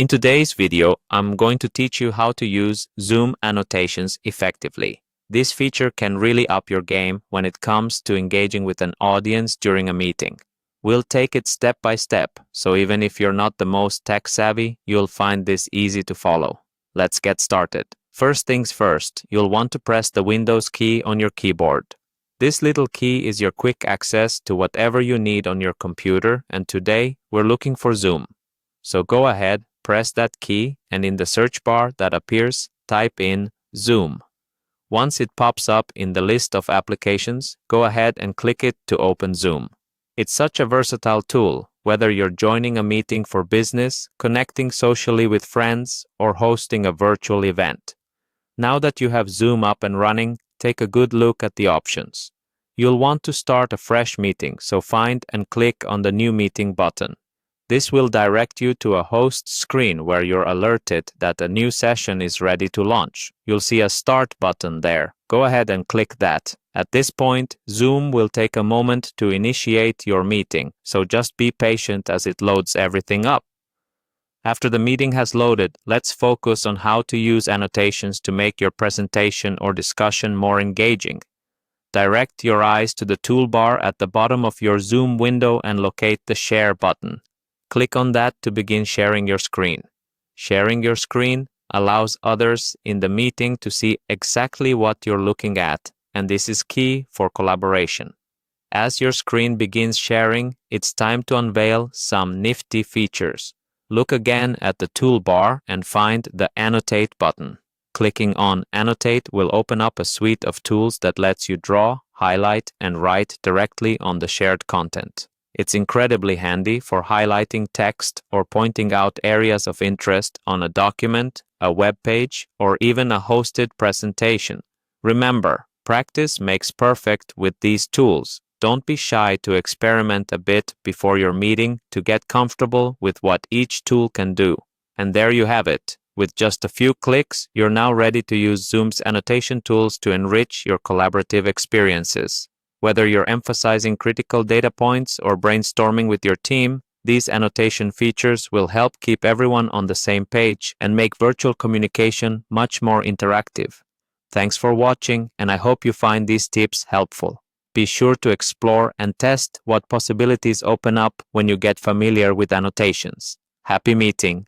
In today's video, I'm going to teach you how to use Zoom annotations effectively. This feature can really up your game when it comes to engaging with an audience during a meeting. We'll take it step by step, so even if you're not the most tech-savvy, you'll find this easy to follow. Let's get started. First things first, you'll want to press the Windows key on your keyboard. This little key is your quick access to whatever you need on your computer, and today we're looking for Zoom. So go ahead, press that key, and in the search bar that appears, type in Zoom. Once it pops up in the list of applications, go ahead and click it to open Zoom. It's such a versatile tool, whether you're joining a meeting for business, connecting socially with friends, or hosting a virtual event. Now that you have Zoom up and running, take a good look at the options. You'll want to start a fresh meeting, so find and click on the New Meeting button. This will direct you to a host screen where you're alerted that a new session is ready to launch. You'll see a Start button there. Go ahead and click that. At this point, Zoom will take a moment to initiate your meeting, so just be patient as it loads everything up. After the meeting has loaded, let's focus on how to use annotations to make your presentation or discussion more engaging. Direct your eyes to the toolbar at the bottom of your Zoom window and locate the Share button. Click on that to begin sharing your screen. Sharing your screen allows others in the meeting to see exactly what you're looking at, and this is key for collaboration. As your screen begins sharing, it's time to unveil some nifty features. Look again at the toolbar and find the Annotate button. Clicking on Annotate will open up a suite of tools that lets you draw, highlight, and write directly on the shared content. It's incredibly handy for highlighting text or pointing out areas of interest on a document, a web page, or even a hosted presentation. Remember, practice makes perfect with these tools. Don't be shy to experiment a bit before your meeting to get comfortable with what each tool can do. And there you have it. With just a few clicks, you're now ready to use Zoom's annotation tools to enrich your collaborative experiences. Whether you're emphasizing critical data points or brainstorming with your team, these annotation features will help keep everyone on the same page and make virtual communication much more interactive. Thanks for watching, and I hope you find these tips helpful. Be sure to explore and test what possibilities open up when you get familiar with annotations. Happy meeting!